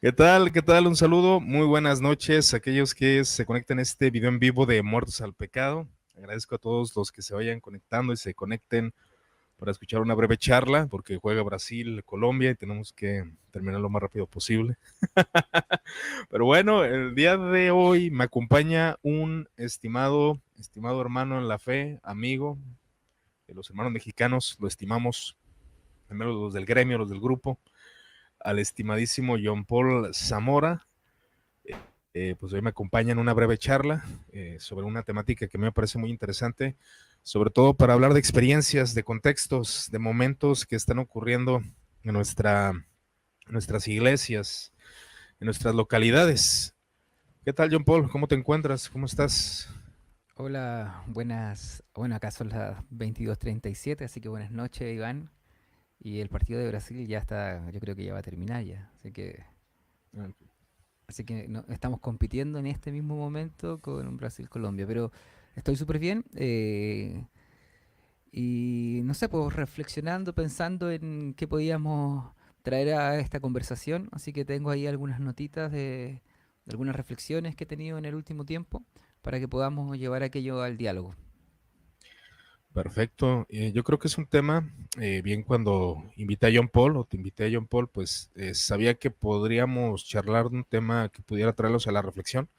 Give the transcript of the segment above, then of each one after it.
¿Qué tal? ¿Qué tal? Un saludo, muy buenas noches a aquellos que se conectan a este video en vivo de Muertos al Pecado. Agradezco a todos los que se vayan conectando y se conecten para escuchar una breve charla, porque juega Brasil, Colombia y tenemos que terminar lo más rápido posible. Pero bueno, el día de hoy me acompaña un estimado hermano en la fe, amigo de los hermanos mexicanos, lo estimamos, primero los del gremio, los del grupo, al estimadísimo John Paul Zamora. Pues hoy me acompaña en una breve charla sobre una temática que a mí me parece muy interesante, sobre todo para hablar de experiencias, de contextos, de momentos que están ocurriendo en nuestras iglesias, en nuestras localidades. ¿Qué tal, John Paul? ¿Cómo te encuentras? ¿Cómo estás? Hola, buenas. Bueno, acá son las 22:37, así que buenas noches, Iván. Y el partido de Brasil ya está, yo creo que ya va a terminar ya. Así que estamos compitiendo en este mismo momento con un Brasil-Colombia. Pero estoy súper bien. Y no sé, pues reflexionando, pensando en qué podíamos traer a esta conversación. Así que tengo ahí algunas notitas de algunas reflexiones que he tenido en el último tiempo para que podamos llevar aquello al diálogo. Perfecto. Yo creo que es un tema, bien cuando invité a John Paul o te invité a John Paul, pues sabía que podríamos charlar de un tema que pudiera traerlos a la reflexión,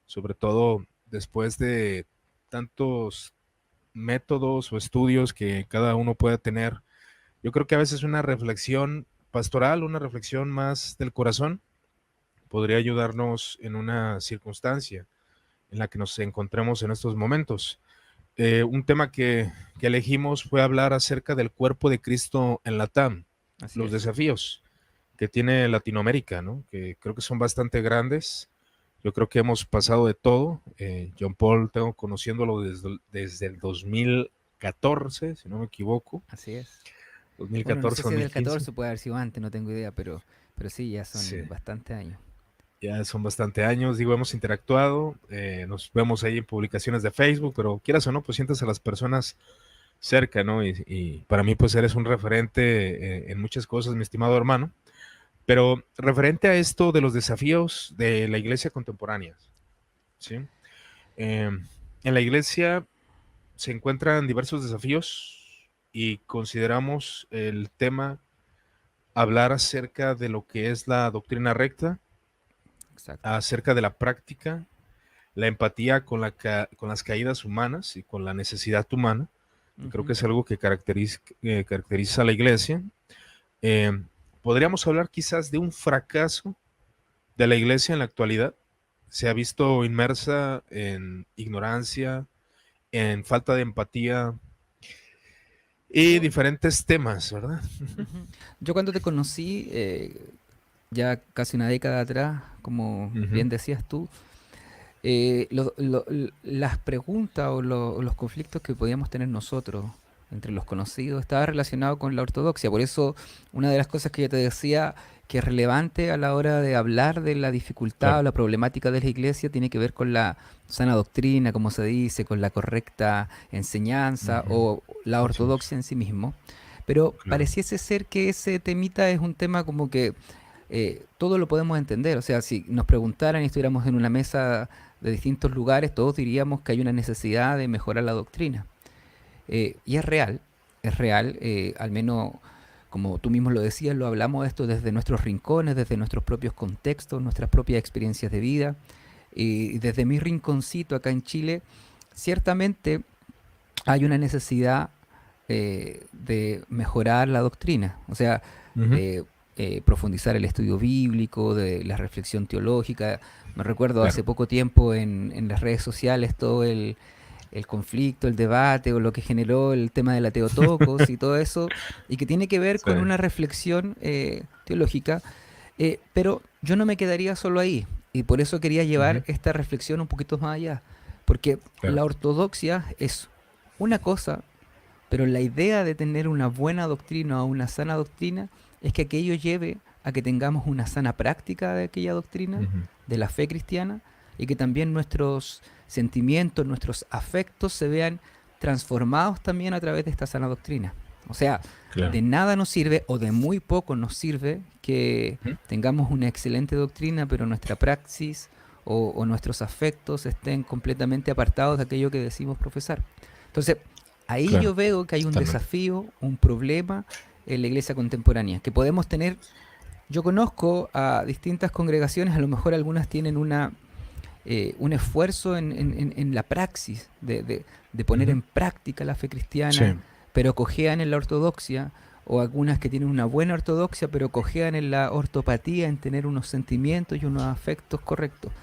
sobre todo después de tantos métodos o estudios que cada uno pueda tener. Yo creo que a veces una reflexión pastoral, una reflexión más del corazón, podría ayudarnos en una circunstancia en la que nos encontremos en estos momentos. Un tema que elegimos fue hablar acerca del cuerpo de Cristo en la TAM, Así los es. desafíos que tiene Latinoamérica, ¿no? Que creo que son bastante grandes. Yo creo que hemos pasado de todo. John Paul, tengo conociéndolo desde el 2014, si no me equivoco, Así es. Bueno, no sé si es del 2014-2015. 14, puede haber sido antes, no tengo idea, pero sí, ya Sí, son bastantes años. ya son bastante años, digo, hemos interactuado, nos vemos ahí en publicaciones de Facebook, pero quieras o no, pues sientes a las personas cerca, ¿no? Y para mí, pues eres un referente en muchas cosas, mi estimado hermano. Pero referente a esto de los desafíos de la iglesia contemporánea, ¿sí? Eh, en la iglesia se encuentran diversos desafíos y consideramos el tema hablar acerca de lo que es la doctrina recta, Exacto. acerca de la práctica, la empatía con, con las caídas humanas y con la necesidad humana, que creo Ujú. que es algo que caracteriza a la iglesia. Eh, Podríamos hablar quizás de un fracaso de la iglesia en la actualidad. Se ha visto inmersa en ignorancia, en falta de empatía y Yo, diferentes temas, ¿verdad? ujú. Yo cuando te conocí, ya casi una década atrás, como Ujú, bien decías tú, las preguntas o los conflictos que podíamos tener nosotros entre los conocidos estaba relacionado con la ortodoxia. Por eso, una de las cosas que yo te decía que es relevante a la hora de hablar de la dificultad claro. o la problemática de la iglesia tiene que ver con la sana doctrina, como se dice, con la correcta enseñanza Ujú, o la así es, ortodoxia en sí mismo. Pero claro. pareciese ser que ese temita es un tema como que todo lo podemos entender. O sea, si nos preguntaran y estuviéramos en una mesa de distintos lugares, todos diríamos que hay una necesidad de mejorar la doctrina. Y es real, al menos como tú mismo lo decías, lo hablamos esto desde nuestros rincones, desde nuestros propios contextos, nuestras propias experiencias de vida. Y desde mi rinconcito acá en Chile, ciertamente hay una necesidad de mejorar la doctrina, o sea, Ujú, de profundizar el estudio bíblico, de la reflexión teológica. Me recuerdo claro. hace poco tiempo en las redes sociales todo el conflicto, el debate o lo que generó el tema de la Teotocos y todo eso, y que tiene que ver Sí. con una reflexión teológica, pero yo no me quedaría solo ahí, y por eso quería llevar Ujú, esta reflexión un poquito más allá, porque claro. la ortodoxia es una cosa, pero la idea de tener una buena doctrina o una sana doctrina es que aquello lleve a que tengamos una sana práctica de aquella doctrina, Ujú, de la fe cristiana, y que también nuestros sentimientos, nuestros afectos se vean transformados también a través de esta sana doctrina. O sea, de Claro. nada nos sirve o de muy poco nos sirve que Ujú. tengamos una excelente doctrina, pero nuestra praxis o nuestros afectos estén completamente apartados de aquello que decimos profesar. Entonces, ahí yo Claro, veo que hay un totalmente. desafío, un problema en la iglesia contemporánea, que podemos tener. Yo conozco a distintas congregaciones, a lo mejor algunas tienen un esfuerzo en la praxis de poner Ujú. en práctica la fe cristiana, Sí, pero cojean en la ortodoxia, o algunas que tienen una buena ortodoxia, pero cojean en la ortopatía, en tener unos sentimientos y unos afectos correctos.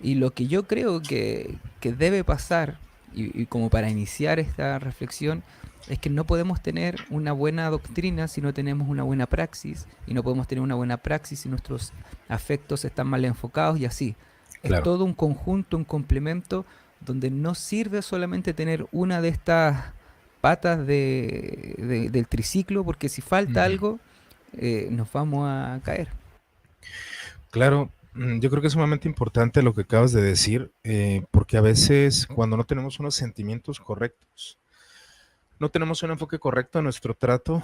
Y lo que yo creo que debe pasar, y como para iniciar esta reflexión, es que no podemos tener una buena doctrina si no tenemos una buena praxis, y no podemos tener una buena praxis si nuestros afectos están mal enfocados y así. Es claro. todo un conjunto, un complemento, donde no sirve solamente tener una de estas patas del triciclo, porque si falta Ujú. algo, nos vamos a caer. Claro, yo creo que es sumamente importante lo que acabas de decir, porque a veces cuando no tenemos unos sentimientos correctos, no tenemos un enfoque correcto en nuestro trato,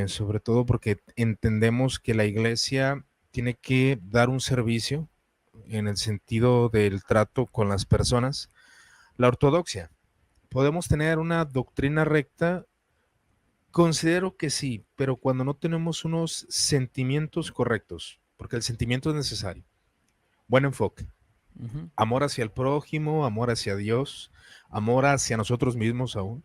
sobre todo porque entendemos que la iglesia tiene que dar un servicio en el sentido del trato con las personas. La ortodoxia, podemos tener una doctrina recta, considero que sí, pero cuando no tenemos unos sentimientos correctos, porque el sentimiento es necesario, buen enfoque, Ujú, amor hacia el prójimo, amor hacia Dios, amor hacia nosotros mismos aún.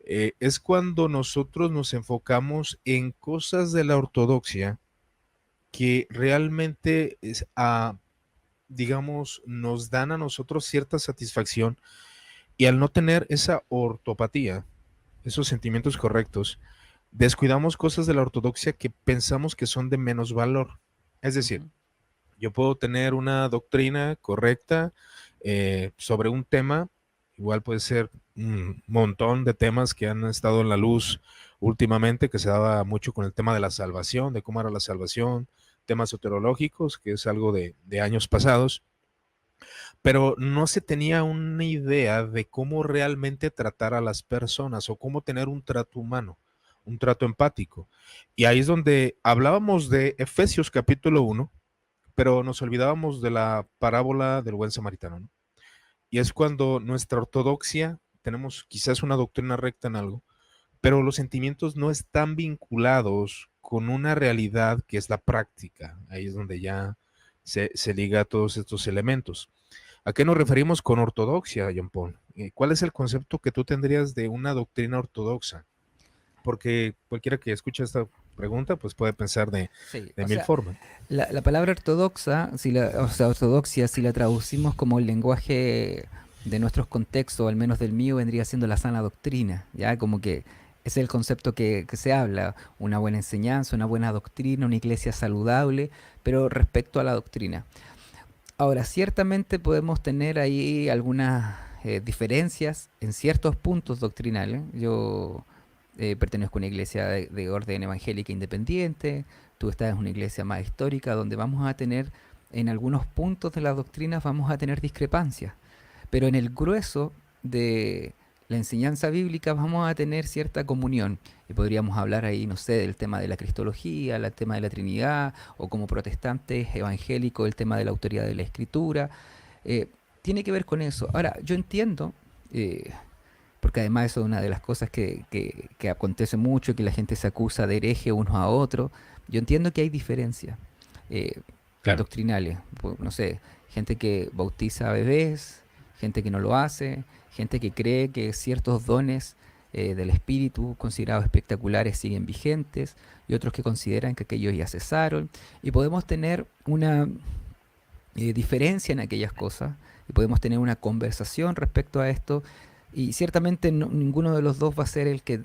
Es cuando nosotros nos enfocamos en cosas de la ortodoxia que realmente digamos, nos dan a nosotros cierta satisfacción y al no tener esa ortopatía, esos sentimientos correctos, descuidamos cosas de la ortodoxia que pensamos que son de menos valor. Es decir, ujú, yo puedo tener una doctrina correcta sobre un tema, igual puede ser un montón de temas que han estado en la luz últimamente, que se daba mucho con el tema de la salvación, de cómo era la salvación, temas soterológicos, que es algo de años pasados, pero no se tenía una idea de cómo realmente tratar a las personas o cómo tener un trato humano, un trato empático. Y ahí es donde hablábamos de Efesios capítulo 1, pero nos olvidábamos de la parábola del buen samaritano, ¿no? Y es cuando nuestra ortodoxia, tenemos quizás una doctrina recta en algo, pero los sentimientos no están vinculados con una realidad que es la práctica. Ahí es donde ya se liga a todos estos elementos. ¿A qué nos referimos con ortodoxia, John Paul? ¿Cuál es el concepto que tú tendrías de una doctrina ortodoxa? Porque cualquiera que escuche esta pregunta, pues puede pensar sí, de o mil sea, formas. la palabra ortodoxa, o sea, ortodoxia, si la traducimos como el lenguaje de nuestros contextos, o al menos del mío, vendría siendo la sana doctrina, ¿ya? Como que ese es el concepto que se habla, una buena enseñanza, una buena doctrina, una iglesia saludable, pero respecto a la doctrina. Ahora, ciertamente podemos tener ahí algunas diferencias en ciertos puntos doctrinales. Yo pertenezco a una iglesia de orden evangélica independiente, tú estás en una iglesia más histórica donde vamos a tener, en algunos puntos de las doctrinas vamos a tener discrepancias, pero en el grueso de la enseñanza bíblica vamos a tener cierta comunión. Y podríamos hablar ahí, no sé, del tema de la cristología, el tema de la Trinidad, o como protestantes evangélicos, el tema de la autoridad de la Escritura. Eh, Tiene que ver con eso. Ahora, yo entiendo, eh, porque además eso es una de las cosas que acontece mucho, que la gente se acusa de hereje unos a otros. Yo entiendo que hay diferencias eh, Claro. doctrinales. No sé, gente que bautiza a bebés, gente que no lo hace, gente que cree que ciertos dones del espíritu considerados espectaculares siguen vigentes y otros que consideran que aquellos ya cesaron. Y podemos tener una diferencia en aquellas cosas y podemos tener una conversación respecto a esto y ciertamente ninguno de los dos va a ser el que...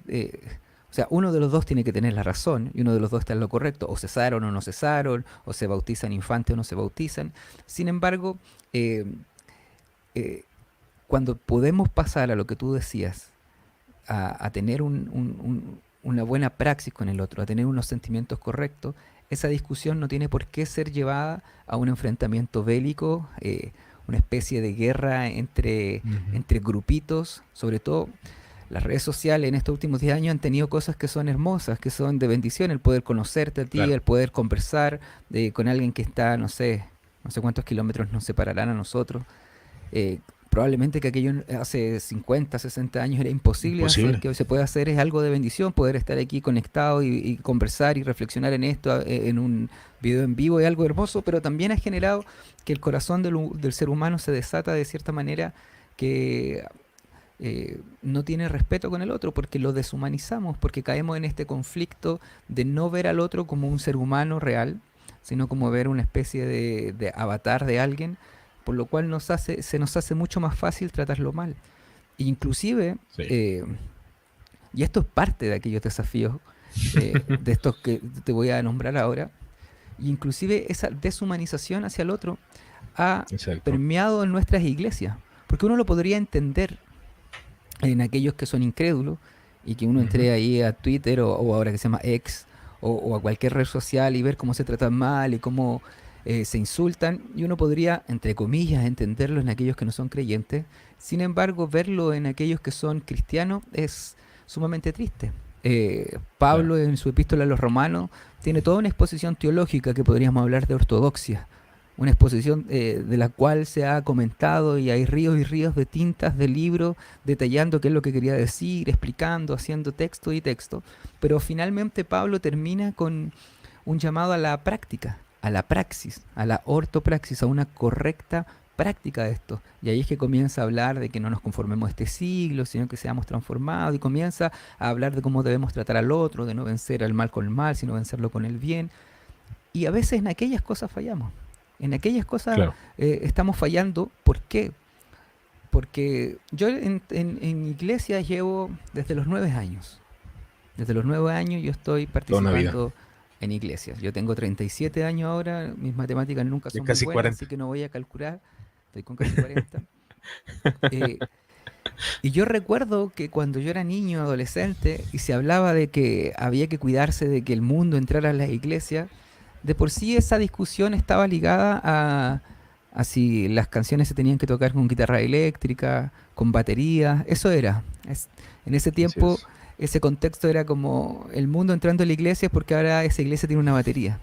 o sea, uno de los dos tiene que tener la razón y uno de los dos está en lo correcto. O cesaron o no cesaron, o se bautizan infantes o no se bautizan. Sin embargo, eh, eh, cuando podemos pasar a lo que tú decías, a tener una buena praxis con el otro, a tener unos sentimientos correctos, esa discusión no tiene por qué ser llevada a un enfrentamiento bélico, una especie de guerra entre, Ujú. entre grupitos, sobre todo. las redes sociales en estos últimos 10 años han tenido cosas que son hermosas, que son de bendición, el poder conocerte a ti, Claro, el poder conversar con alguien que está, no sé cuántos kilómetros nos separarán a nosotros. Probablemente que aquello hace 50, 60 años era imposible hacer, imposible. que hoy se puede hacer es algo de bendición, poder estar aquí conectado y conversar y reflexionar en esto, en un video en vivo es algo hermoso, pero también ha generado que el corazón del ser humano se desata de cierta manera que no tiene respeto con el otro, porque lo deshumanizamos, porque caemos en este conflicto de no ver al otro como un ser humano real, sino como ver una especie de avatar de alguien, por lo cual se nos hace mucho más fácil tratarlo mal. Inclusive, Sí, y esto es parte de aquellos desafíos, de estos que te voy a nombrar ahora, inclusive esa deshumanización hacia el otro ha exacto. permeado en nuestras iglesias, porque uno lo podría entender en aquellos que son incrédulos y que uno Ujú. entre ahí a Twitter o ahora que se llama X o a cualquier red social y ver cómo se tratan mal y cómo se insultan, y uno podría, entre comillas, entenderlo en aquellos que no son creyentes. Sin embargo, verlo en aquellos que son cristianos es sumamente triste. Claro. Pablo en su epístola a los romanos tiene toda una exposición teológica que podríamos hablar de ortodoxia, una exposición de la cual se ha comentado y hay ríos y ríos de tintas de libros detallando qué es lo que quería decir, explicando, haciendo texto y texto, pero finalmente Pablo termina con un llamado a la práctica, a la praxis, a la ortopraxis, a una correcta práctica de esto. Y ahí es que comienza a hablar de que no nos conformemos a este siglo, sino que seamos transformados, y comienza a hablar de cómo debemos tratar al otro, de no vencer al mal con el mal, sino vencerlo con el bien. Y a veces en aquellas cosas fallamos. En aquellas cosas Claro. estamos fallando. ¿Por qué? Porque yo en iglesia llevo desde los 9 años. Desde los 9 años yo estoy Toda una vida. participando en iglesias. Yo tengo 37 años ahora, mis matemáticas nunca Ya son muy casi buenas, 40. así que no voy a calcular. Estoy con casi 40. Eh, y yo recuerdo que cuando yo era niño, adolescente, y se hablaba de que había que cuidarse de que el mundo entrara a las iglesias, de por sí esa discusión estaba ligada a si las canciones se tenían que tocar con guitarra eléctrica, con batería, eso era. En ese Así tiempo, es. ese contexto era como el mundo entrando a la iglesia porque ahora esa iglesia tiene una batería.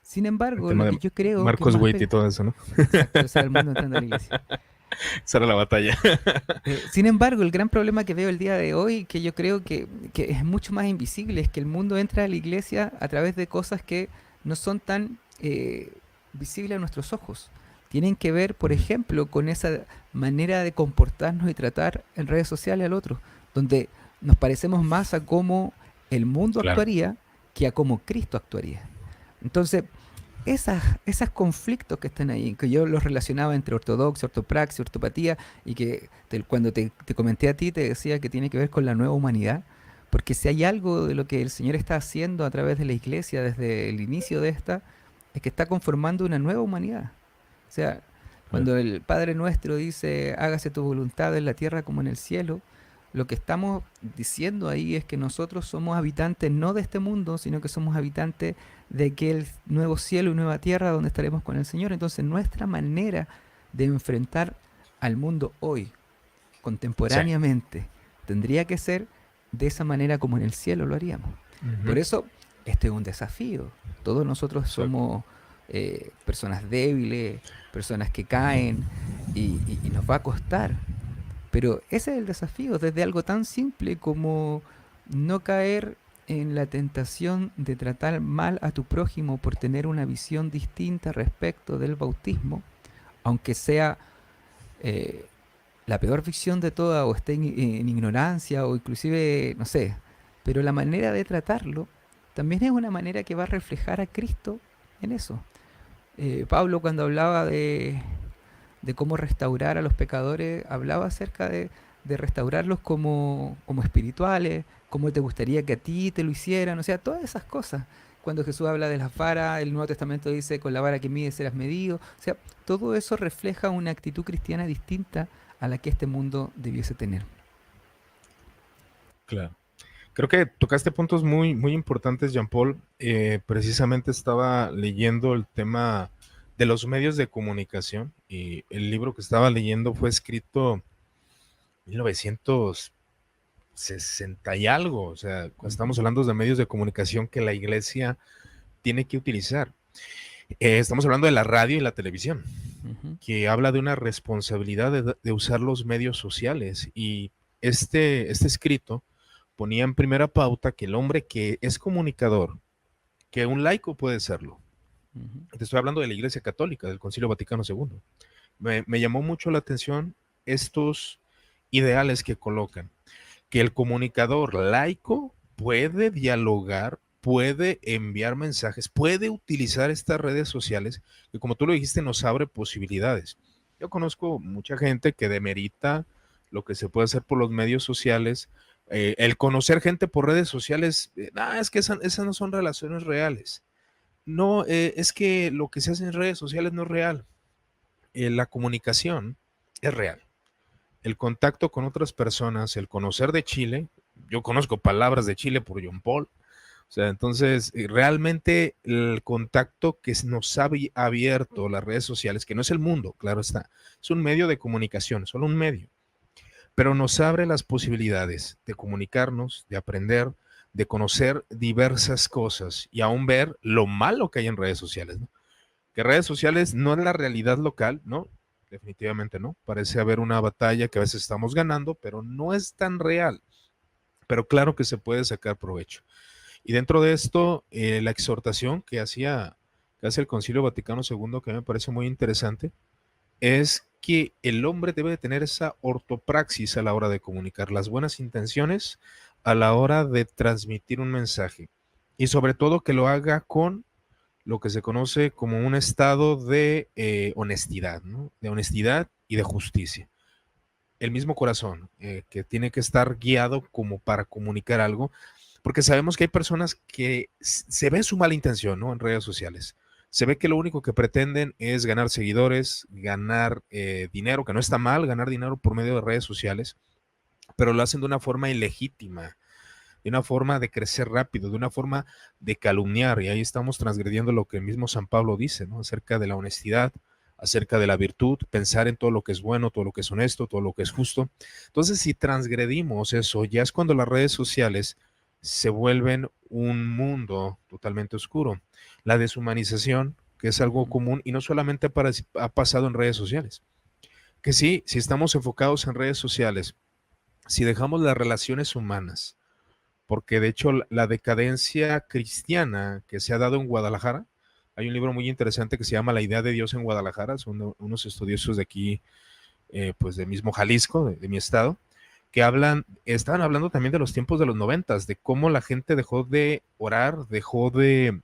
Sin El embargo, lo tema que de yo creo que Marcos Witt y todo eso, ¿no? exacto, ese era el mundo entrando a la iglesia. Esa era la batalla. Sin embargo, el gran problema que veo el día de hoy, que yo creo que es mucho más invisible, es que el mundo entra a la iglesia a través de cosas que no son tan visibles a nuestros ojos. Tienen que ver, por Ujú. ejemplo, con esa manera de comportarnos y tratar en redes sociales al otro, donde nos parecemos más a cómo el mundo Claro. actuaría que a cómo Cristo actuaría. Entonces, esos conflictos que están ahí, que yo los relacionaba entre ortodoxia, ortopraxia, ortopatía, y que cuando te comenté a ti te decía que tiene que ver con la nueva humanidad, porque si hay algo de lo que el Señor está haciendo a través de la iglesia desde el inicio de esta, es que está conformando una nueva humanidad. O sea, Claro. cuando el Padre Nuestro dice, hágase tu voluntad en la tierra como en el cielo, lo que estamos diciendo ahí es que nosotros somos habitantes no de este mundo, sino que somos habitantes de aquel nuevo cielo y nueva tierra donde estaremos con el Señor. Entonces nuestra manera de enfrentar al mundo hoy, Sí. contemporáneamente, tendría que ser de esa manera como en el cielo lo haríamos. Por Ujú. eso, este es un desafío. Todos nosotros Exacto. somos personas débiles, personas que caen y nos va a costar. Pero ese es el desafío, desde algo tan simple como no caer en la tentación de tratar mal a tu prójimo por tener una visión distinta respecto del bautismo, aunque sea eh, la peor ficción de toda o esté en ignorancia o inclusive, no sé, pero la manera de tratarlo también es una manera que va a reflejar a Cristo en eso. Pablo cuando hablaba de cómo restaurar a los pecadores, hablaba acerca de restaurarlos como espirituales, cómo te gustaría que a ti te lo hicieran, o sea, todas esas cosas. Cuando Jesús habla de las varas, el Nuevo Testamento dice, con la vara que mides serás medido. O sea, todo eso refleja una actitud cristiana distinta a la que este mundo debiese tener. Claro. Creo que tocaste puntos muy, muy importantes, Jean Paul. Precisamente estaba leyendo el tema de los medios de comunicación y el libro que estaba leyendo fue escrito en 1960 60 y algo. O sea, cuando estamos hablando de medios de comunicación que la iglesia tiene que utilizar. Estamos hablando de la radio y la televisión, Ujú, que habla de una responsabilidad de usar los medios sociales. Y este escrito ponía en primera pauta que el hombre que es comunicador, que un laico puede serlo. ujú, Te estoy hablando de la Iglesia Católica, del Concilio Vaticano II. Me llamó mucho la atención estos ideales que colocan, que el comunicador laico puede dialogar, puede enviar mensajes, puede utilizar estas redes sociales, que como tú lo dijiste, nos abre posibilidades. Yo conozco mucha gente que demerita lo que se puede hacer por los medios sociales. El conocer gente por redes sociales, es que esas no son relaciones reales. No, es que lo que se hace en redes sociales no es real. La comunicación es real. El contacto con otras personas, el conocer de Chile, yo conozco palabras de Chile por John Paul. O sea, entonces, realmente el contacto que nos ha abierto las redes sociales, que no es el mundo, claro está, es un medio de comunicación, solo un medio, pero nos abre las posibilidades de comunicarnos, de aprender, de conocer diversas cosas y aún ver lo malo que hay en redes sociales, ¿no? Que redes sociales no es la realidad local, ¿no? Definitivamente no. Parece haber una batalla que a veces estamos ganando, pero no es tan real. Pero claro que se puede sacar provecho. Y dentro de esto, la exhortación que hace el Concilio Vaticano II, que me parece muy interesante, es que el hombre debe de tener esa ortopraxis a la hora de comunicar las buenas intenciones, a la hora de transmitir un mensaje. Y sobre todo que lo haga con lo que se conoce como un estado de honestidad, ¿no? De honestidad y de justicia. El mismo corazón, que tiene que estar guiado como para comunicar algo, porque sabemos que hay personas que se ve su mala intención, ¿no? En redes sociales. Se ve que lo único que pretenden es ganar seguidores, ganar dinero, que no está mal ganar dinero por medio de redes sociales, pero lo hacen de una forma ilegítima, de una forma de crecer rápido, de una forma de calumniar, y ahí estamos transgrediendo lo que el mismo San Pablo dice, ¿no? Acerca de la honestidad, acerca de la virtud, pensar en todo lo que es bueno, todo lo que es honesto, todo lo que es justo. Entonces, si transgredimos eso, ya es cuando las redes sociales se vuelven un mundo totalmente oscuro. La deshumanización, que es algo ujú. común y no solamente ha pasado en redes sociales, que sí, si estamos enfocados en redes sociales, si dejamos las relaciones humanas, porque de hecho la decadencia cristiana que se ha dado en Guadalajara, hay un libro muy interesante que se llama La idea de Dios en Guadalajara, son unos estudiosos de aquí, pues de mismo Jalisco, de mi estado, que estaban hablando también de los tiempos de los 90, de cómo la gente dejó de orar, dejó de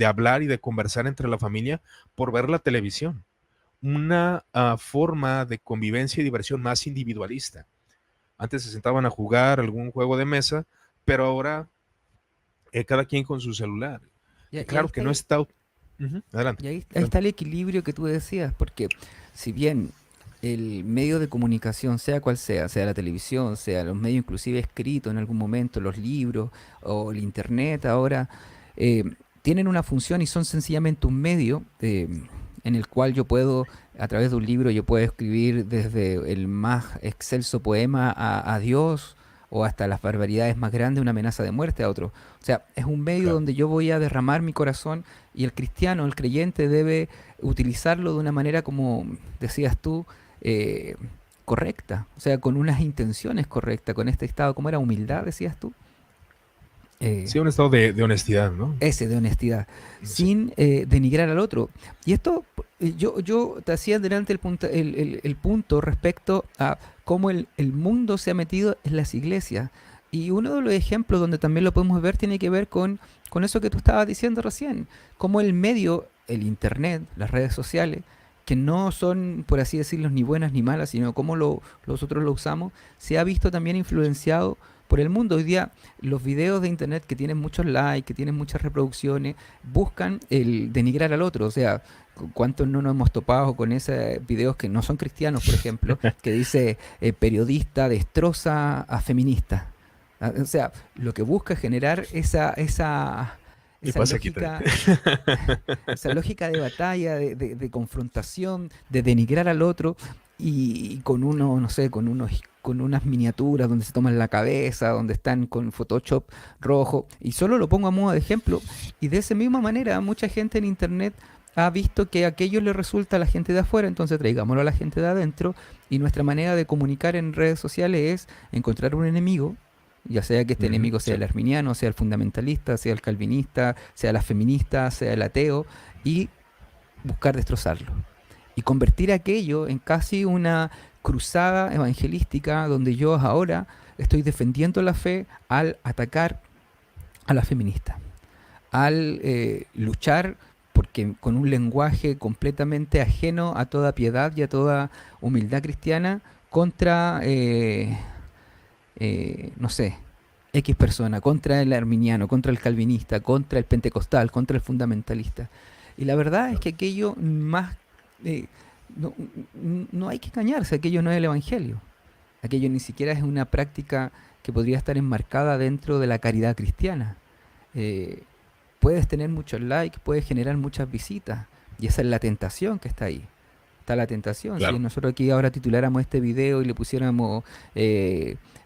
hablar y de conversar entre la familia por ver la televisión. Una forma de convivencia y diversión más individualista. Antes se sentaban a jugar algún juego de mesa, pero ahora cada quien con su celular. Que Y ahí claro que está no está. Ujú, adelante. Y ahí Adelante. está el equilibrio que tú decías, porque si bien el medio de comunicación, sea cual sea, sea la televisión, sea los medios inclusive escritos en algún momento, los libros o el internet ahora, eh, tienen una función y son sencillamente un medio en el cual yo puedo, a través de un libro, yo puedo escribir desde el más excelso poema a Dios o hasta las barbaridades más grandes, una amenaza de muerte a otro. O sea, es un medio Claro. donde yo voy a derramar mi corazón y el cristiano, el creyente debe utilizarlo de una manera, como decías tú, eh, correcta, o sea, con unas intenciones correctas, con este estado, ¿cómo era? Humildad, decías tú. Sí, Eh, un estado de honestidad, ¿no? ese de honestidad, Sí. sin denigrar al otro. Y esto, yo te hacía delante el punto respecto a cómo el mundo se ha metido en las iglesias. Y uno de los ejemplos donde también lo podemos ver tiene que ver con eso que tú estabas diciendo recién, cómo el medio, el internet, las redes sociales, que no son, por así decirlo, ni buenas ni malas, sino cómo nosotros lo usamos, se ha visto también influenciado por el mundo. Hoy día los videos de internet que tienen muchos likes, que tienen muchas reproducciones, buscan el denigrar al otro. O sea, ¿cuántos no nos hemos topado con esos videos que no son cristianos, por ejemplo, que dice periodista destroza a feminista? Ah, o sea, lo que busca es generar Y esa pasa quita. lógica, esa lógica de batalla, de confrontación, de denigrar al otro y con uno, no sé, con unos con unas miniaturas donde se toman la cabeza, donde están con Photoshop rojo, y solo lo pongo a modo de ejemplo, y de esa misma manera mucha gente en internet ha visto que aquello le resulta a la gente de afuera, entonces traigámoslo a la gente de adentro, y nuestra manera de comunicar en redes sociales es encontrar un enemigo, ya sea que este Ujú, enemigo sea sí, el arminiano, sea el fundamentalista, sea el calvinista, sea la feminista, sea el ateo, y buscar destrozarlo y convertir aquello en casi una cruzada evangelística donde yo ahora estoy defendiendo la fe al atacar a la feminista, al luchar porque con un lenguaje completamente ajeno a toda piedad y a toda humildad cristiana contra, no sé, X persona, contra el arminiano, contra el calvinista, contra el pentecostal, contra el fundamentalista. Y la verdad es claro. que aquello más... eh, no, no hay que engañarse, aquello no es el Evangelio. Aquello ni siquiera es una práctica que podría estar enmarcada dentro de la caridad cristiana. Eh, puedes tener muchos likes, puedes generar muchas visitas, y esa es la tentación que está ahí. Está la tentación. Si Claro. nosotros aquí ahora tituláramos este video y le pusiéramos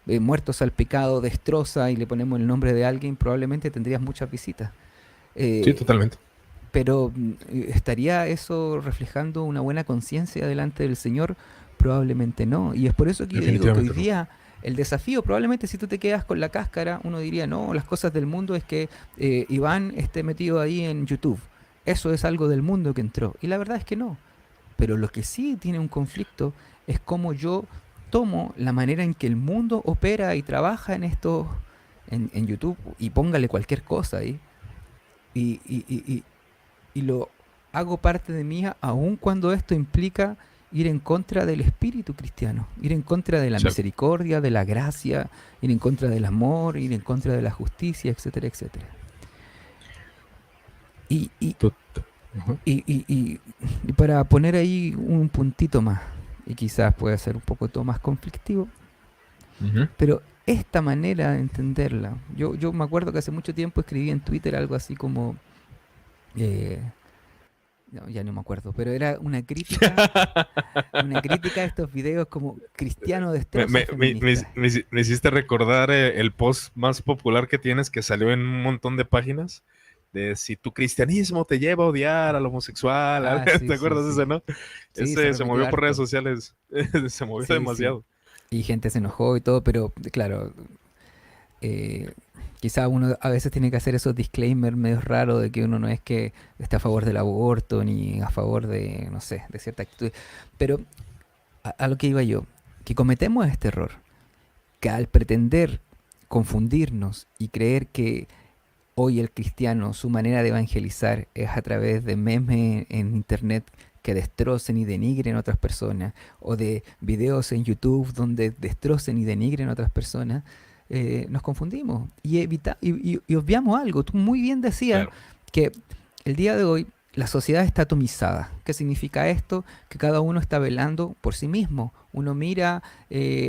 muertos al pecado, destroza, y le ponemos el nombre de alguien, probablemente tendrías muchas visitas. Sí, Eh, totalmente. pero ¿estaría eso reflejando una buena conciencia delante del Señor? Probablemente no. Y es por eso que yo digo que hoy Definitivamente no. día el desafío, probablemente si tú te quedas con la cáscara, uno diría, no, las cosas del mundo es que Iván esté metido ahí en YouTube. Eso es algo del mundo que entró. Y la verdad es que no. Pero lo que sí tiene un conflicto es cómo yo tomo la manera en que el mundo opera y trabaja en esto, en YouTube, y póngale cualquier cosa ahí, y, y, y, y, y lo hago parte de mí, aun cuando esto implica ir en contra del espíritu cristiano, ir en contra de la Sí, misericordia, de la gracia, ir en contra del amor, ir en contra de la justicia, etcétera, etcétera. Y, y, tot- Ujú, y, y, y- y para poner ahí un puntito más, y quizás pueda ser un poco todo más conflictivo, ujú. pero esta manera de entenderla, yo me acuerdo que hace mucho tiempo escribí en Twitter algo así como, eh, no, ya no me acuerdo, pero era una crítica a estos videos como cristiano destroza feministas. Me hiciste recordar el post más popular que tienes que salió en un montón de páginas de si tu cristianismo te lleva a odiar al homosexual. Ah, ¿Te sí, sí, acuerdas de sí. ese, no? Sí, se Ese se repitió movió por redes harto. sociales. Se movió Sí, sí. demasiado. Y gente se enojó y todo, pero claro, eh, quizá uno a veces tiene que hacer esos disclaimers medio raros de que uno no es que esté a favor del aborto ni a favor de, no sé, de cierta actitud. Pero a lo que iba yo, que cometemos este error, que al pretender confundirnos y creer que hoy el cristiano, su manera de evangelizar es a través de memes en internet que destrocen y denigren a otras personas, o de videos en YouTube donde destrocen y denigren a otras personas, nos confundimos y, y obviamos algo. Tú muy bien decías Claro. que el día de hoy la sociedad está atomizada. ¿Qué significa esto? Que cada uno está velando por sí mismo. Uno mira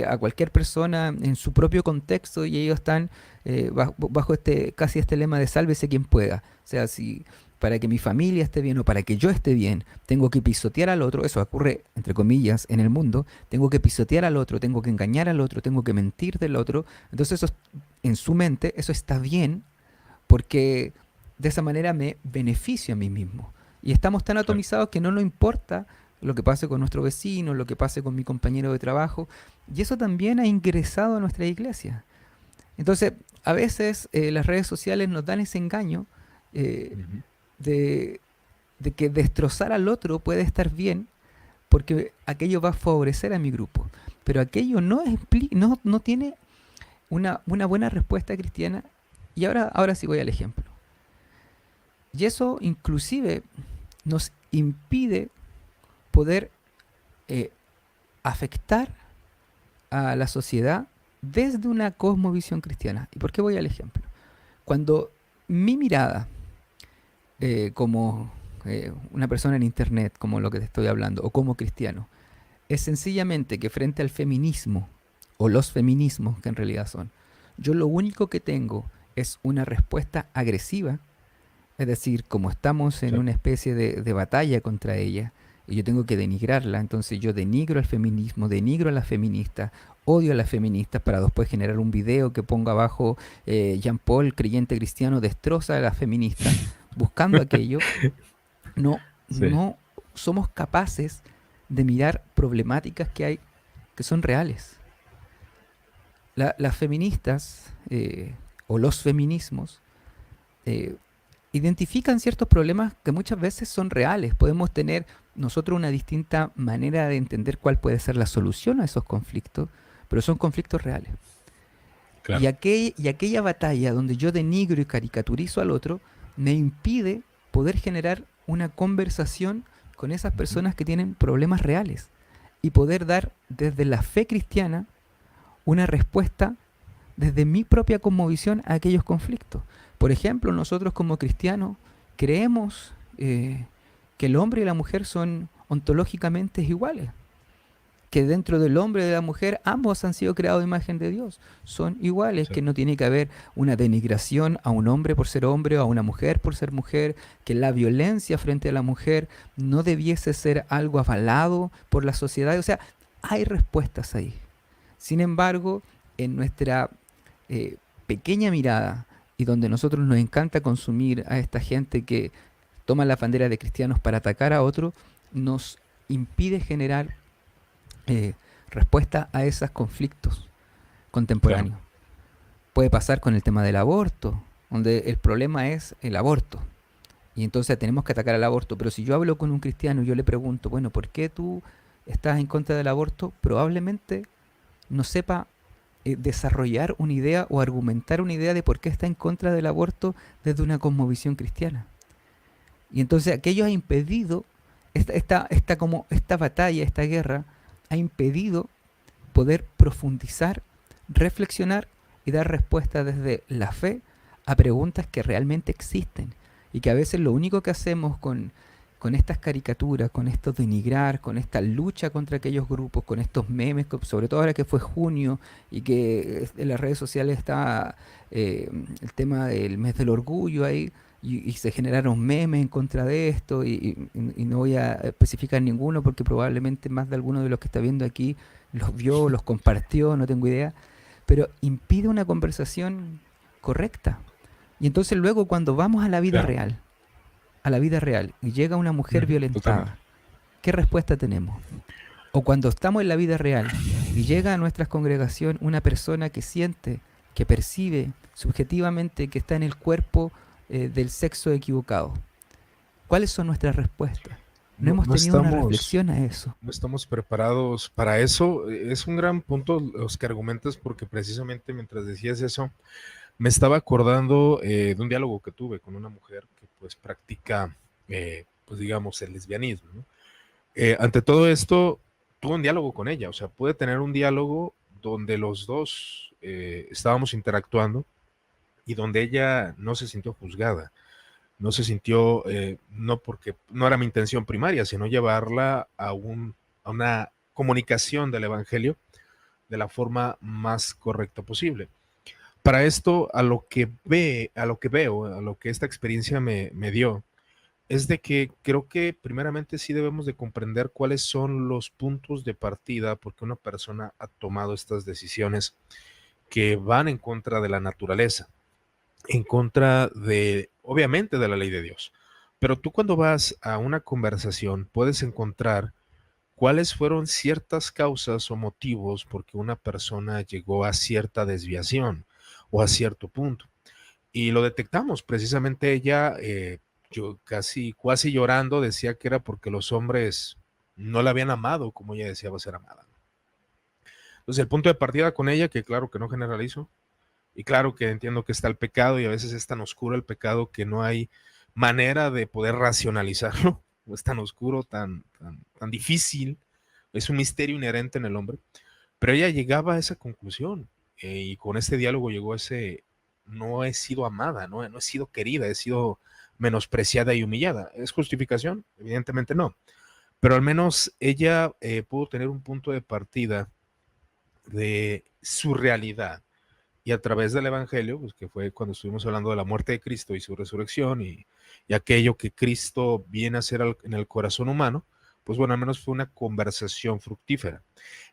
a cualquier persona en su propio contexto y ellos están bajo este, casi este lema de sálvese quien pueda. O sea, si para que mi familia esté bien o para que yo esté bien, tengo que pisotear al otro, eso ocurre, entre comillas, en el mundo, tengo que pisotear al otro, tengo que engañar al otro, tengo que mentir del otro. Entonces, eso, en su mente, eso está bien porque de esa manera me beneficio a mí mismo. Y estamos tan Claro. atomizados que no nos importa lo que pase con nuestro vecino, lo que pase con mi compañero de trabajo. Y eso también ha ingresado a nuestra iglesia. Entonces, a veces las redes sociales nos dan ese engaño eh, Ujú. de, de que destrozar al otro puede estar bien porque aquello va a favorecer a mi grupo. Pero aquello no tiene una buena respuesta cristiana. Y ahora sí voy al ejemplo. Y eso inclusive nos impide poder eh, afectar a la sociedad desde una cosmovisión cristiana. ¿Y por qué voy al ejemplo? Cuando mi mirada como una persona en internet, como lo que te estoy hablando, o como cristiano, es sencillamente que frente al feminismo, o los feminismos que en realidad son, yo lo único que tengo es una respuesta agresiva, es decir, como estamos en Sí. una especie de batalla contra ella, y yo tengo que denigrarla, entonces yo denigro al feminismo, denigro a la feminista, odio a las feministas para después generar un video que ponga abajo Jean Paul, creyente cristiano, destroza a las feministas, buscando aquello, no, Sí, no somos capaces de mirar problemáticas que hay que son reales. Las feministas o los feminismos eh, identifican ciertos problemas que muchas veces son reales. Podemos tener nosotros una distinta manera de entender cuál puede ser la solución a esos conflictos, pero son conflictos reales. claro, Y aquella batalla donde yo denigro y caricaturizo al otro me impide poder generar una conversación con esas ujú, personas que tienen problemas reales y poder dar desde la fe cristiana una respuesta desde mi propia cosmovisión a aquellos conflictos. Por ejemplo, nosotros como cristianos creemos que el hombre y la mujer son ontológicamente iguales, que dentro del hombre y de la mujer ambos han sido creados a imagen de Dios, son iguales, sí, que no tiene que haber una denigración a un hombre por ser hombre o a una mujer por ser mujer, que la violencia frente a la mujer no debiese ser algo avalado por la sociedad. O sea, hay respuestas ahí. Sin embargo, en nuestra eh, pequeña mirada y donde nosotros nos encanta consumir a esta gente que toma la bandera de cristianos para atacar a otro, nos impide generar eh, respuesta a esos conflictos claro, contemporáneos. Puede pasar con el tema del aborto, donde el problema es el aborto. Y entonces tenemos que atacar al aborto. Pero si yo hablo con un cristiano y yo le pregunto, bueno, ¿por qué tú estás en contra del aborto? Probablemente no sepa desarrollar una idea o argumentar una idea de por qué está en contra del aborto desde una cosmovisión cristiana. Y entonces aquello ha impedido, esta batalla, esta guerra, ha impedido poder profundizar, reflexionar y dar respuesta desde la fe a preguntas que realmente existen. Y que a veces lo único que hacemos con estas caricaturas, con esto denigrar, con esta lucha contra aquellos grupos, con estos memes, sobre todo ahora que fue junio y que en las redes sociales está el tema del mes del orgullo ahí, y se generaron memes en contra de esto, y no voy a especificar ninguno porque probablemente más de alguno de los que está viendo aquí los vio, los compartió, no tengo idea, pero impide una conversación correcta. Y entonces luego cuando vamos claro, a la vida real, y llega una mujer ujú, totalmente. violentada, ¿qué respuesta tenemos? O cuando estamos en la vida real y llega a nuestra congregación una persona que siente, que percibe subjetivamente que está en el cuerpo del sexo equivocado. ¿Cuáles son nuestras respuestas? No No, hemos tenido una reflexión a eso. no estamos preparados para eso. Es un gran punto los que argumentas porque precisamente mientras decías eso, me estaba acordando de un diálogo que tuve con una mujer que pues practica, pues digamos, el lesbianismo, ¿no? Ante todo esto, tuve un diálogo con ella, o sea, pude tener un diálogo donde los dos estábamos interactuando y donde ella no se sintió juzgada, no se sintió, no porque no era mi intención primaria, sino llevarla a una comunicación del Evangelio de la forma más correcta posible. Para esto, a lo que veo, a lo que esta experiencia me dio, es de que creo que primeramente sí debemos de comprender cuáles son los puntos de partida porque una persona ha tomado estas decisiones que van en contra de la naturaleza, en contra de, obviamente, de la ley de Dios. Pero tú cuando vas a una conversación puedes encontrar cuáles fueron ciertas causas o motivos por que una persona llegó a cierta desviación o a cierto punto. Y lo detectamos, precisamente ella, yo casi llorando, decía que era porque los hombres no la habían amado como ella deseaba ser amada. Entonces, el punto de partida con ella, que claro que no generalizo, y claro que entiendo que está el pecado y a veces es tan oscuro el pecado que no hay manera de poder racionalizarlo, o es tan oscuro, tan difícil, es un misterio inherente en el hombre, pero ella llegaba a esa conclusión y con este diálogo llegó a ese, no he sido amada, no he sido querida, he sido menospreciada y humillada. ¿Es justificación? Evidentemente no, pero al menos ella pudo tener un punto de partida de su realidad y a través del Evangelio, pues que fue cuando estuvimos hablando de la muerte de Cristo y su resurrección y aquello que Cristo viene a hacer en el corazón humano, pues bueno, al menos fue una conversación fructífera.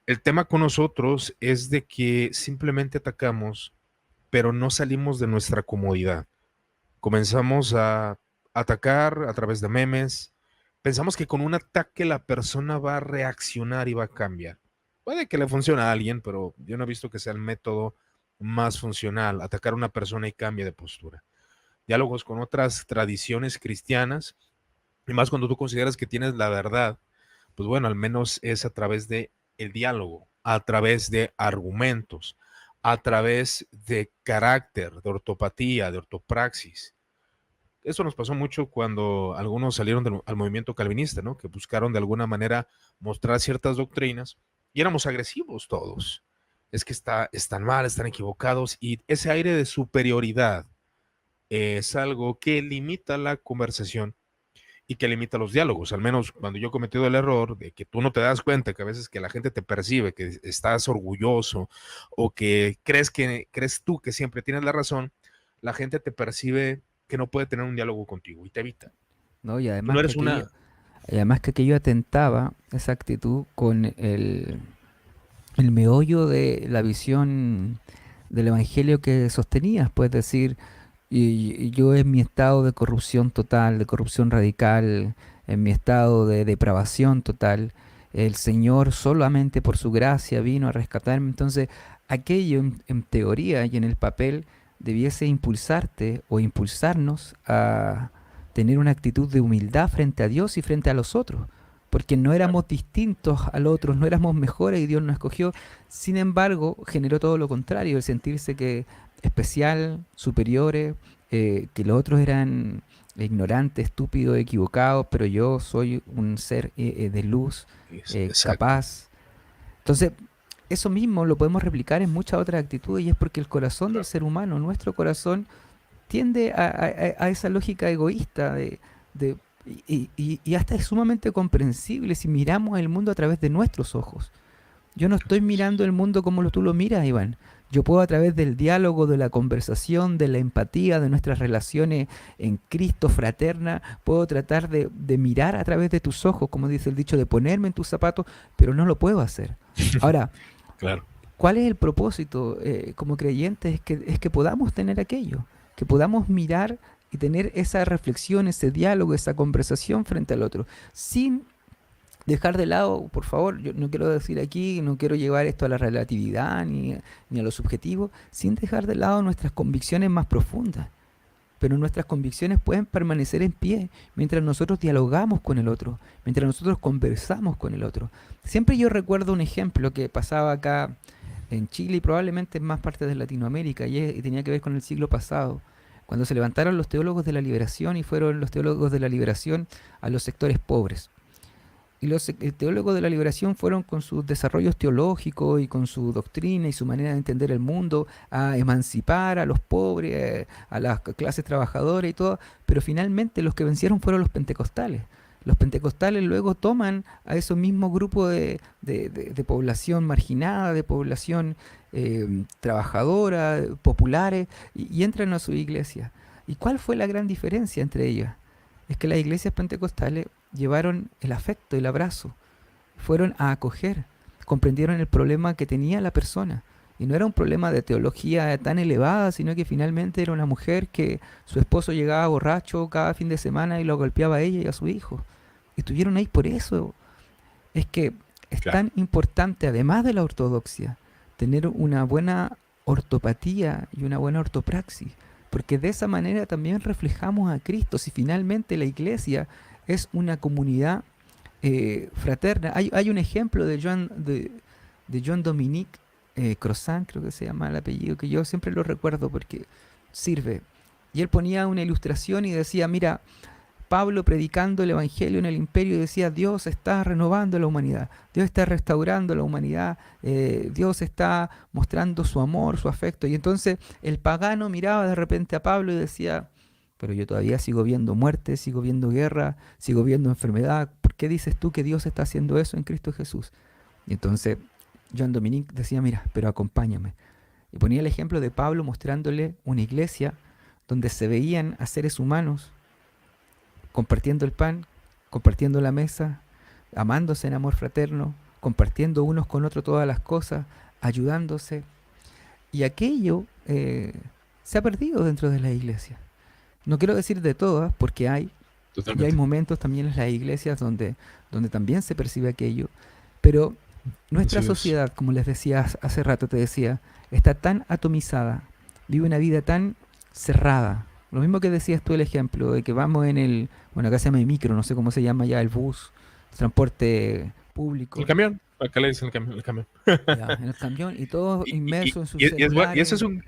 El tema con nosotros es de que simplemente atacamos, pero no salimos de nuestra comodidad. Comenzamos a atacar a través de memes. Pensamos que con un ataque la persona va a reaccionar y va a cambiar. Puede que le funcione a alguien, pero yo no he visto que sea el método más funcional, atacar a una persona y cambie de postura. Diálogos con otras tradiciones cristianas, y más cuando tú consideras que tienes la verdad, pues bueno, al menos es a través de el diálogo, a través de argumentos, a través de carácter, de ortopatía, de ortopraxis. Eso nos pasó mucho cuando algunos salieron al movimiento calvinista, ¿no? Que buscaron de alguna manera mostrar ciertas doctrinas y éramos agresivos todos. Es que están mal, están equivocados y ese aire de superioridad es algo que limita la conversación y que limita los diálogos. Al menos cuando yo he cometido el error de que tú no te das cuenta que a veces que la gente te percibe que estás orgulloso o que crees tú que siempre tienes la razón, la gente te percibe que no puede tener un diálogo contigo y te evita. ¿no? Y Tú no además que eres aquello, una... y además que aquello atentaba, esa actitud, con el meollo de la visión del evangelio que sostenías, pues decir, y yo en mi estado de corrupción total, de corrupción radical, en mi estado de depravación total, el Señor solamente por su gracia vino a rescatarme. Entonces, aquello en teoría y en el papel debiese impulsarte o impulsarnos a tener una actitud de humildad frente a Dios y frente a los otros, porque no éramos distintos al otro, no éramos mejores y Dios nos escogió. Sin embargo, generó todo lo contrario, el sentirse que especial, superiores, que los otros eran ignorantes, estúpidos, equivocados, pero yo soy un ser de luz, Exacto. capaz. Entonces, eso mismo lo podemos replicar en muchas otras actitudes y es porque el corazón del ser humano, nuestro corazón, tiende a esa lógica egoísta de y hasta es sumamente comprensible si miramos el mundo a través de nuestros ojos. Yo no estoy mirando el mundo como tú lo miras, Iván. Yo puedo a través del diálogo, de la conversación, de la empatía, de nuestras relaciones en Cristo fraterna, puedo tratar de mirar a través de tus ojos, como dice el dicho, de ponerme en tus zapatos, pero no lo puedo hacer. Ahora, Claro. ¿cuál es el propósito como creyentes? Es que podamos tener aquello, que podamos mirar y tener esa reflexión, ese diálogo, esa conversación frente al otro, sin dejar de lado, por favor, yo no quiero decir aquí, no quiero llevar esto a la relatividad ni a lo subjetivo, sin dejar de lado nuestras convicciones más profundas. Pero nuestras convicciones pueden permanecer en pie mientras nosotros dialogamos con el otro, mientras nosotros conversamos con el otro. Siempre yo recuerdo un ejemplo que pasaba acá en Chile y probablemente en más partes de Latinoamérica y tenía que ver con el siglo pasado, cuando se levantaron los teólogos de la liberación y fueron los teólogos de la liberación a los sectores pobres. Y los teólogos de la liberación fueron con sus desarrollos teológicos y con su doctrina y su manera de entender el mundo a emancipar a los pobres, a las clases trabajadoras y todo, pero finalmente los que vencieron fueron los pentecostales. Los pentecostales luego toman a esos mismos grupos de población marginada, de población trabajadora, populares, y entran a su iglesia. ¿Y cuál fue la gran diferencia entre ellas? Es que las iglesias pentecostales llevaron el afecto, el abrazo, fueron a acoger, comprendieron el problema que tenía la persona. Y no era un problema de teología tan elevada, sino que finalmente era una mujer que su esposo llegaba borracho cada fin de semana y lo golpeaba a ella y a su hijo. Y estuvieron ahí por eso. Es que es Claro. tan importante, además de la ortodoxia, tener una buena ortopatía y una buena ortopraxis, porque de esa manera también reflejamos a Cristo. Si finalmente la iglesia es una comunidad fraterna. Hay un ejemplo de John Dominique Crozan, creo que se llama el apellido, que yo siempre lo recuerdo porque sirve. Y él ponía una ilustración y decía, mira, Pablo predicando el Evangelio en el imperio decía, Dios está renovando la humanidad, Dios está restaurando la humanidad, Dios está mostrando su amor, su afecto. Y entonces el pagano miraba de repente a Pablo y decía, pero yo todavía sigo viendo muerte, sigo viendo guerra, sigo viendo enfermedad. ¿Por qué dices tú que Dios está haciendo eso en Cristo Jesús? Y entonces John Dominic decía, mira, pero acompáñame. Y ponía el ejemplo de Pablo mostrándole una iglesia donde se veían a seres humanos compartiendo el pan, compartiendo la mesa, amándose en amor fraterno, compartiendo unos con otros todas las cosas, ayudándose. Y aquello se ha perdido dentro de la iglesia. No quiero decir de todas, porque y hay Totalmente. momentos también en las iglesias donde también se percibe aquello, pero nuestra Así es. sociedad, como les decía hace rato, te decía, está tan atomizada, vive una vida tan cerrada. Lo mismo que decías tú el ejemplo de que vamos bueno, acá se llama el micro, no sé cómo se llama ya, el bus, transporte El público, camión, acá le dicen el camión. ya, en el camión y todos Y, y, inmersos en sus y eso celulares. es un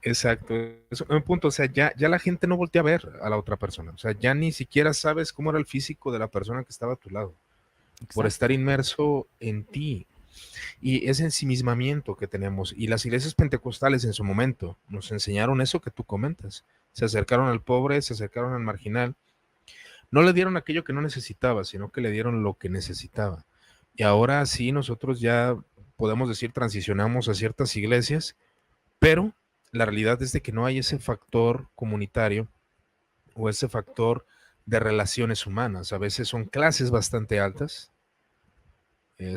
exacto, es un punto, o sea, ya la gente no voltea a ver a la otra persona, o sea, ya ni siquiera sabes cómo era el físico de la persona que estaba a tu lado, por Exacto. estar inmerso en ti. Y ese ensimismamiento que tenemos, y las iglesias pentecostales en su momento nos enseñaron eso que tú comentas, se acercaron al pobre, se acercaron al marginal, no le dieron aquello que no necesitaba, sino que le dieron lo que necesitaba. Y ahora sí, nosotros ya podemos decir, transicionamos a ciertas iglesias, pero la realidad es de que no hay ese factor comunitario o ese factor de relaciones humanas. A veces son clases bastante altas,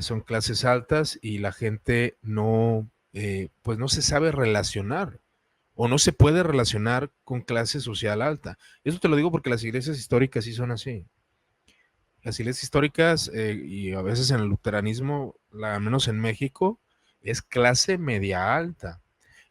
son clases altas y la gente no, pues no se sabe relacionar o no se puede relacionar con clase social alta. Eso te lo digo porque las iglesias históricas sí son así. Las iglesias históricas y a veces en el luteranismo, al menos en México, es clase media alta.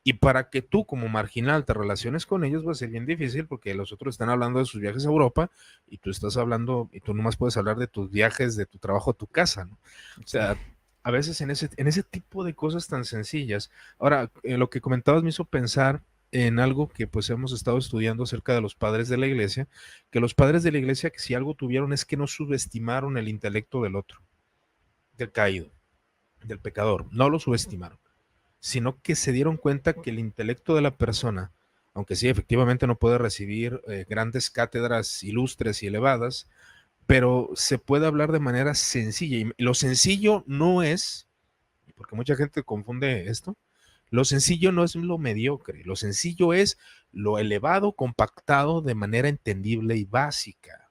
Y para que tú como marginal te relaciones con ellos va a ser bien difícil porque los otros están hablando de sus viajes a Europa y tú estás hablando y tú nomás puedes hablar de tus viajes, de tu trabajo a tu casa, ¿no? O Sí. sea, a veces en ese tipo de cosas tan sencillas. Ahora, lo que comentabas me hizo pensar en algo que pues hemos estado estudiando acerca de los padres de la iglesia, que los padres de la iglesia que si algo tuvieron es que no subestimaron el intelecto del otro, del caído, del pecador, no lo subestimaron, sino que se dieron cuenta que el intelecto de la persona, aunque sí efectivamente no puede recibir grandes cátedras ilustres y elevadas, pero se puede hablar de manera sencilla. Y lo sencillo no es, porque mucha gente confunde esto, lo sencillo no es lo mediocre, lo sencillo es lo elevado, compactado de manera entendible y básica.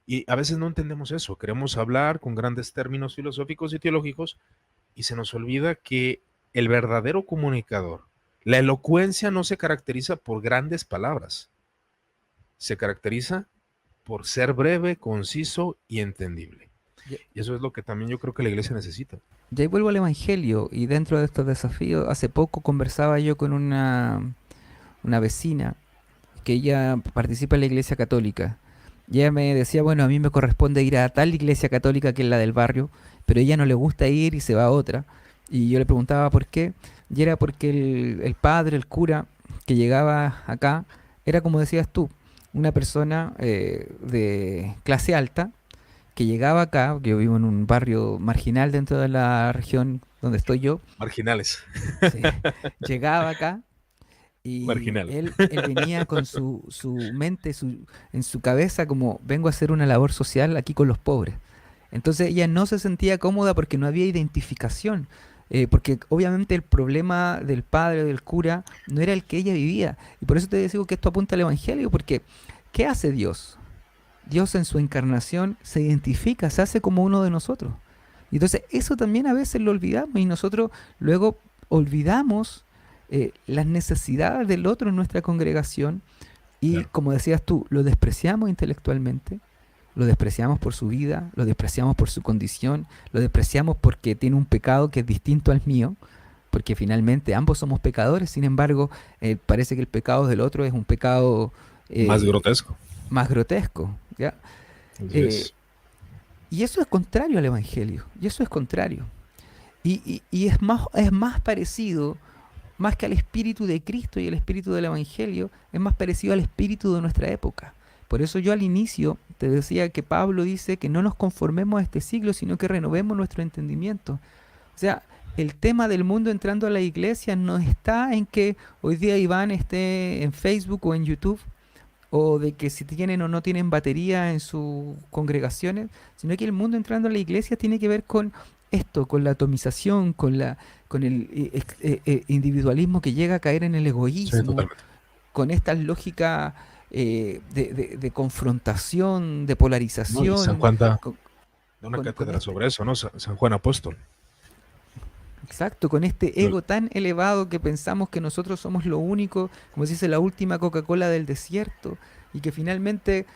Y a veces no entendemos eso, queremos hablar con grandes términos filosóficos y teológicos y se nos olvida que el verdadero comunicador, la elocuencia no se caracteriza por grandes palabras, se caracteriza por ser breve, conciso y entendible. Ya, Y eso es lo que también yo creo que la iglesia necesita. ya ahí vuelvo al Evangelio y dentro de estos desafíos, hace poco conversaba yo con una vecina que ella participa en la iglesia católica. Y ella me decía, bueno, a mí me corresponde ir a tal iglesia católica que es la del barrio, pero a ella no le gusta ir y se va a otra. Y yo le preguntaba por qué, y era porque el padre, el cura que llegaba acá, era como decías tú, una persona de clase alta que llegaba acá, que yo vivo en un barrio marginal dentro de la región donde estoy yo, Marginales, sí, llegaba acá y marginal. él venía con su mente, en su cabeza, como vengo a hacer una labor social aquí con los pobres. Entonces ella no se sentía cómoda porque no había identificación. Porque obviamente el problema del padre, del cura, no era el que ella vivía. Y por eso te digo que esto apunta al Evangelio, porque ¿qué hace Dios? Dios en su encarnación se identifica, se hace como uno de nosotros. Y entonces eso también a veces lo olvidamos y nosotros luego olvidamos las necesidades del otro en nuestra congregación y Claro. como decías tú, lo despreciamos intelectualmente, lo despreciamos por su vida, lo despreciamos por su condición, lo despreciamos porque tiene un pecado que es distinto al mío, porque finalmente ambos somos pecadores, sin embargo, parece que el pecado del otro es un pecado Más eh, grotesco. más grotesco, ¿ya? Así Eh, es. y eso es contrario al Evangelio, y eso es contrario. Y es más parecido, más que al espíritu de Cristo y el espíritu del Evangelio, es más parecido al espíritu de nuestra época. Por eso yo al inicio te decía que Pablo dice que no nos conformemos a este siglo, sino que renovemos nuestro entendimiento. O sea, el tema del mundo entrando a la iglesia no está en que hoy día Iván esté en Facebook o en YouTube, o de que si tienen o no tienen batería en sus congregaciones, sino que el mundo entrando a la iglesia tiene que ver con esto, con la atomización, con el individualismo que llega a caer en el Sí, egoísmo, totalmente. con estas lógicas de confrontación, de No, y San polarización, Juan da, con- Da una con cátedra este, sobre eso, ¿no? San Juan Apóstol. exacto, con este ego tan elevado que pensamos que nosotros somos lo único, como se dice, la última Coca-Cola del desierto, y que finalmente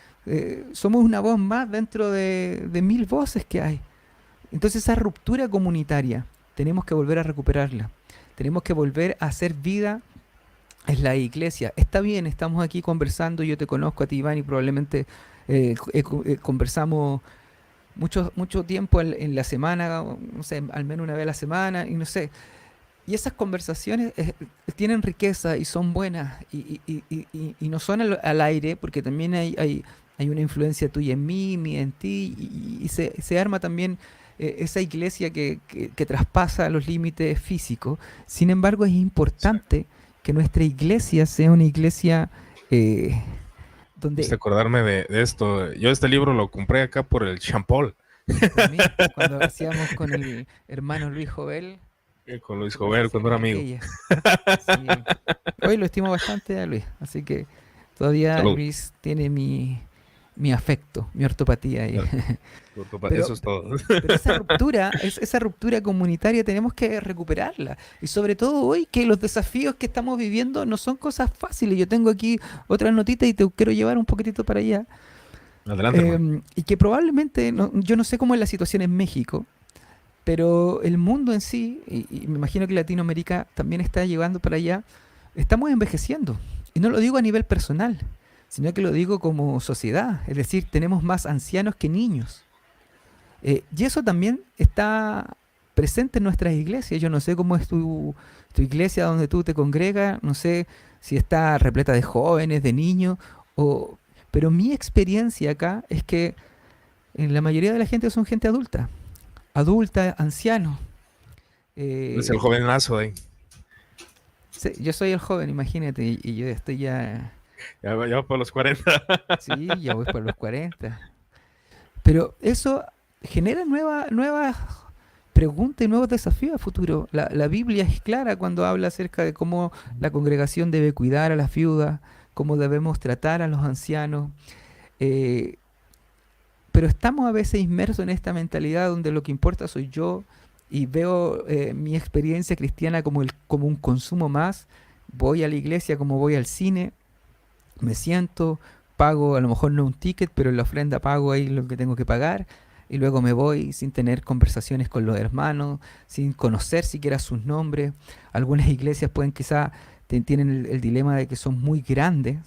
somos una voz más dentro de mil voces que hay. Entonces esa ruptura comunitaria tenemos que volver a recuperarla. Tenemos que volver a hacer vida en la iglesia. Está bien, estamos aquí conversando, yo te conozco a ti, Iván, y probablemente conversamos mucho tiempo en la semana, no sé, al menos una vez a la semana, y no sé. Y esas conversaciones tienen riqueza y son buenas y no son al aire, porque también hay una influencia tuya en mí, mía en ti, y se arma también esa iglesia que traspasa los límites físicos. Sin embargo, es importante que nuestra iglesia sea una iglesia eh, Hiciste donde acordarme de esto. Yo este libro lo compré acá por el Champol, por mí, cuando hacíamos con el hermano Luis Jovel con Luis Jover cuando conversaciones era amigo. aquellas. Sí. Hoy lo estimo bastante a Luis, así que todavía Salud. Luis tiene mi afecto, mi ortopatía ahí. Eso Pero, es todo. pero esa ruptura comunitaria tenemos que recuperarla. Y sobre todo hoy que los desafíos que estamos viviendo no son cosas fáciles. Yo tengo aquí otra notita y te quiero llevar un poquitito para allá. Adelante, hermano. Y que probablemente, yo no sé cómo es la situación en México, pero el mundo en sí, y me imagino que Latinoamérica también está llevando para allá, estamos envejeciendo. Y no lo digo a nivel personal, sino que lo digo como sociedad. Es decir, tenemos más ancianos que niños. Y eso también está presente en nuestras iglesias. Yo no sé cómo es tu iglesia donde tú te congregas, no sé si está repleta de jóvenes, de niños, o, pero mi experiencia acá es que la mayoría de la gente son gente adulta, adulta, ancianos. Es el Eh, jovenazo ahí. sí, yo soy el joven, imagínate, y yo estoy ya, Ya por los 40. sí, ya voy por los 40. Pero eso genera nuevas preguntas y nuevos desafíos a futuro. La Biblia es clara cuando habla acerca de cómo la congregación debe cuidar a las viudas, cómo debemos tratar a los ancianos. eh, pero estamos a veces inmersos en esta mentalidad donde lo que importa soy yo y veo mi experiencia cristiana como un consumo más. Voy a la iglesia como voy al cine, me siento, pago a lo mejor no un ticket, pero en la ofrenda pago ahí lo que tengo que pagar y luego me voy sin tener conversaciones con los hermanos, sin conocer siquiera sus nombres. Algunas iglesias pueden quizá tienen el dilema de que son muy grandes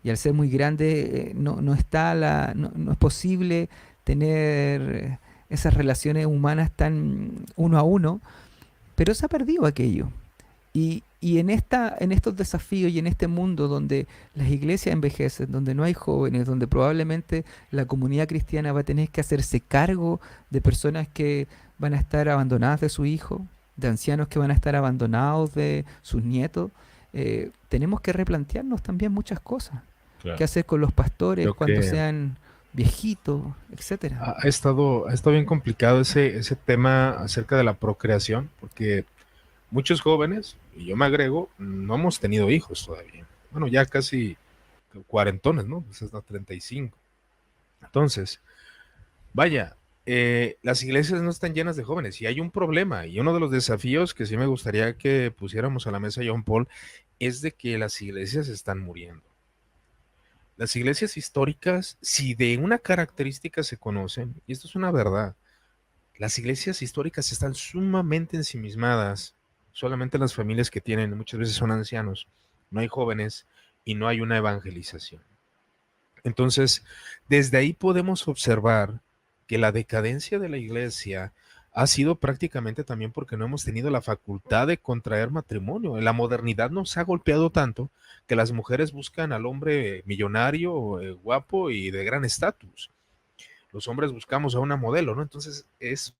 y al ser muy grandes no está no es posible tener esas relaciones humanas tan uno a uno, pero se ha perdido aquello. Y en estos desafíos y en este mundo donde las iglesias envejecen, donde no hay jóvenes, donde probablemente la comunidad cristiana va a tener que hacerse cargo de personas que van a estar abandonadas de su hijo, de ancianos que van a estar abandonados de sus nietos, tenemos que replantearnos también muchas cosas. ¿Qué Claro. hacer con los pastores Creo cuando que sean viejitos, etcétera? ha estado bien complicado ese tema acerca de la procreación, porque muchos jóvenes, y yo me agrego, no hemos tenido hijos todavía. Bueno, ya casi cuarentones, ¿no? Pues hasta 35. Entonces, vaya, las iglesias no están llenas de jóvenes y hay un problema. Y uno de los desafíos que sí me gustaría que pusiéramos a la mesa, John Paul, es de que las iglesias están muriendo. Las iglesias históricas, si de una característica se conocen, y esto es una verdad, las iglesias históricas están sumamente ensimismadas, solamente las familias que tienen, muchas veces son ancianos, no hay jóvenes y no hay una evangelización. Entonces, desde ahí podemos observar que la decadencia de la iglesia ha sido prácticamente también porque no hemos tenido la facultad de contraer matrimonio. La modernidad nos ha golpeado tanto que las mujeres buscan al hombre millonario, guapo y de gran estatus. Los hombres buscamos a una modelo, ¿no? Entonces es